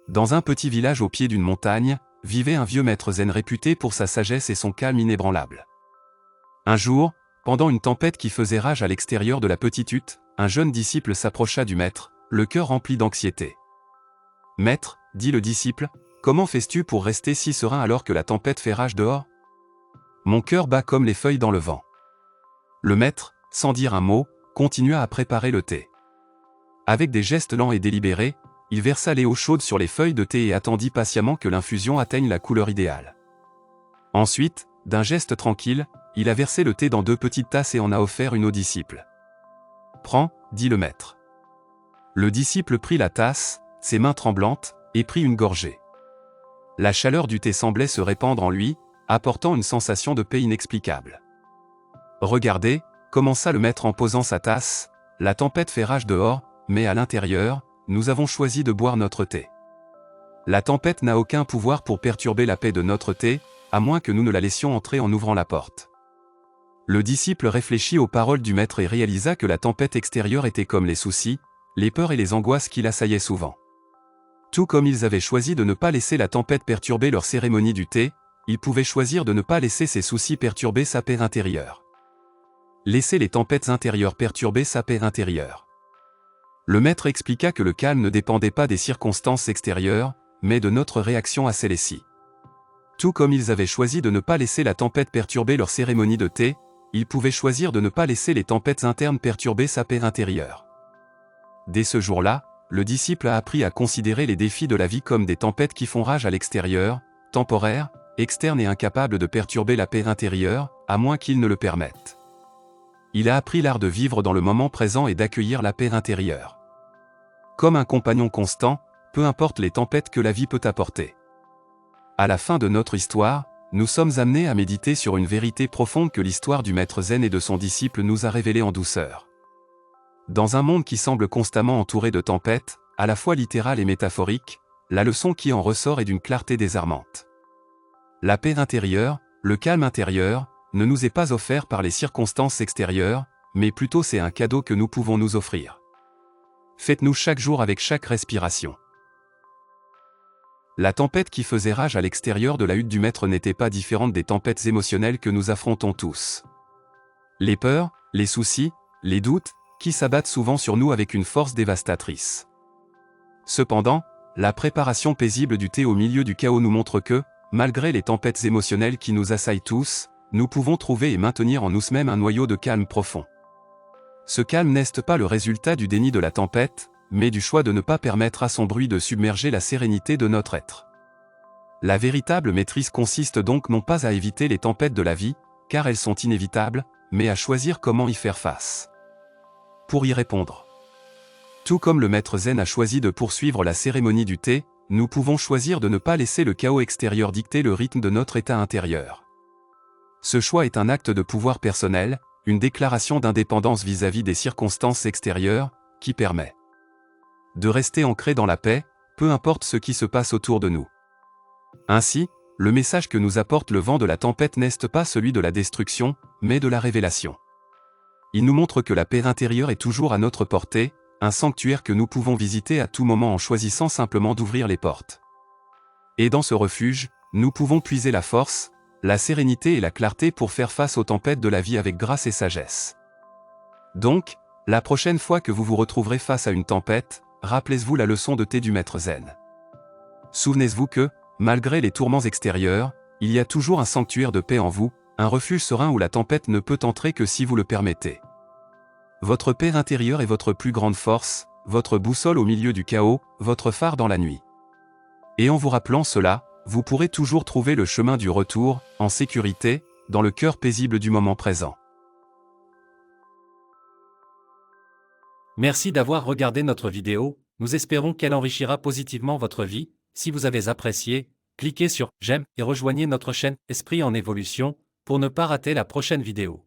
Dans un petit village au pied d'une montagne, vivait un vieux maître zen réputé pour sa sagesse et son calme inébranlable. Un jour, pendant une tempête qui faisait rage à l'extérieur de la petite hutte, un jeune disciple s'approcha du maître, le cœur rempli d'anxiété. « Maître, dit le disciple, comment fais-tu pour rester si serein alors que la tempête fait rage dehors ? Mon cœur bat comme les feuilles dans le vent. » Le maître, sans dire un mot, continua à préparer le thé. Avec des gestes lents et délibérés, il versa l'eau chaude sur les feuilles de thé et attendit patiemment que l'infusion atteigne la couleur idéale. Ensuite, d'un geste tranquille, il a versé le thé dans 2 petites tasses et en a offert une au disciple. « Prends, dit le maître. » Le disciple prit la tasse, ses mains tremblantes, et prit une gorgée. La chaleur du thé semblait se répandre en lui, apportant une sensation de paix inexplicable. « Regardez, » commença le maître en posant sa tasse, « la tempête fait rage dehors, mais à l'intérieur, nous avons choisi de boire notre thé. La tempête n'a aucun pouvoir pour perturber la paix de notre thé, à moins que nous ne la laissions entrer en ouvrant la porte. » Le disciple réfléchit aux paroles du maître et réalisa que la tempête extérieure était comme les soucis, les peurs et les angoisses qui l'assaillaient souvent. Tout comme ils avaient choisi de ne pas laisser la tempête perturber leur cérémonie du thé, ils pouvaient choisir de ne pas laisser ces soucis perturber sa paix intérieure. Laisser les tempêtes intérieures perturber sa paix intérieure. Le maître expliqua que le calme ne dépendait pas des circonstances extérieures, mais de notre réaction à celles-ci. Tout comme ils avaient choisi de ne pas laisser la tempête perturber leur cérémonie de thé, ils pouvaient choisir de ne pas laisser les tempêtes internes perturber sa paix intérieure. Dès ce jour-là, le disciple a appris à considérer les défis de la vie comme des tempêtes qui font rage à l'extérieur, temporaires, externes et incapables de perturber la paix intérieure, à moins qu'ils ne le permettent. Il a appris l'art de vivre dans le moment présent et d'accueillir la paix intérieure. Comme un compagnon constant, peu importe les tempêtes que la vie peut apporter. À la fin de notre histoire, nous sommes amenés à méditer sur une vérité profonde que l'histoire du maître zen et de son disciple nous a révélée en douceur. Dans un monde qui semble constamment entouré de tempêtes, à la fois littérales et métaphoriques, la leçon qui en ressort est d'une clarté désarmante. La paix intérieure, le calme intérieur, ne nous est pas offert par les circonstances extérieures, mais plutôt c'est un cadeau que nous pouvons nous offrir. Faites-nous chaque jour avec chaque respiration. La tempête qui faisait rage à l'extérieur de la hutte du maître n'était pas différente des tempêtes émotionnelles que nous affrontons tous. Les peurs, les soucis, les doutes, qui s'abattent souvent sur nous avec une force dévastatrice. Cependant, la préparation paisible du thé au milieu du chaos nous montre que, malgré les tempêtes émotionnelles qui nous assaillent tous, nous pouvons trouver et maintenir en nous-mêmes un noyau de calme profond. Ce calme n'est pas le résultat du déni de la tempête, mais du choix de ne pas permettre à son bruit de submerger la sérénité de notre être. La véritable maîtrise consiste donc non pas à éviter les tempêtes de la vie, car elles sont inévitables, mais à choisir comment y faire face. Pour y répondre. Tout comme le maître zen a choisi de poursuivre la cérémonie du thé, nous pouvons choisir de ne pas laisser le chaos extérieur dicter le rythme de notre état intérieur. Ce choix est un acte de pouvoir personnel, une déclaration d'indépendance vis-à-vis des circonstances extérieures, qui permet de rester ancré dans la paix, peu importe ce qui se passe autour de nous. Ainsi, le message que nous apporte le vent de la tempête n'est pas celui de la destruction, mais de la révélation. Il nous montre que la paix intérieure est toujours à notre portée, un sanctuaire que nous pouvons visiter à tout moment en choisissant simplement d'ouvrir les portes. Et dans ce refuge, nous pouvons puiser la force, la sérénité et la clarté pour faire face aux tempêtes de la vie avec grâce et sagesse. Donc, la prochaine fois que vous vous retrouverez face à une tempête, rappelez-vous la leçon de thé du maître zen. Souvenez-vous que, malgré les tourments extérieurs, il y a toujours un sanctuaire de paix en vous, un refuge serein où la tempête ne peut entrer que si vous le permettez. Votre paix intérieure est votre plus grande force, votre boussole au milieu du chaos, votre phare dans la nuit. Et en vous rappelant cela, vous pourrez toujours trouver le chemin du retour, en sécurité, dans le cœur paisible du moment présent. Merci d'avoir regardé notre vidéo, nous espérons qu'elle enrichira positivement votre vie. Si vous avez apprécié, cliquez sur « J'aime » et rejoignez notre chaîne Esprit en évolution, pour ne pas rater la prochaine vidéo.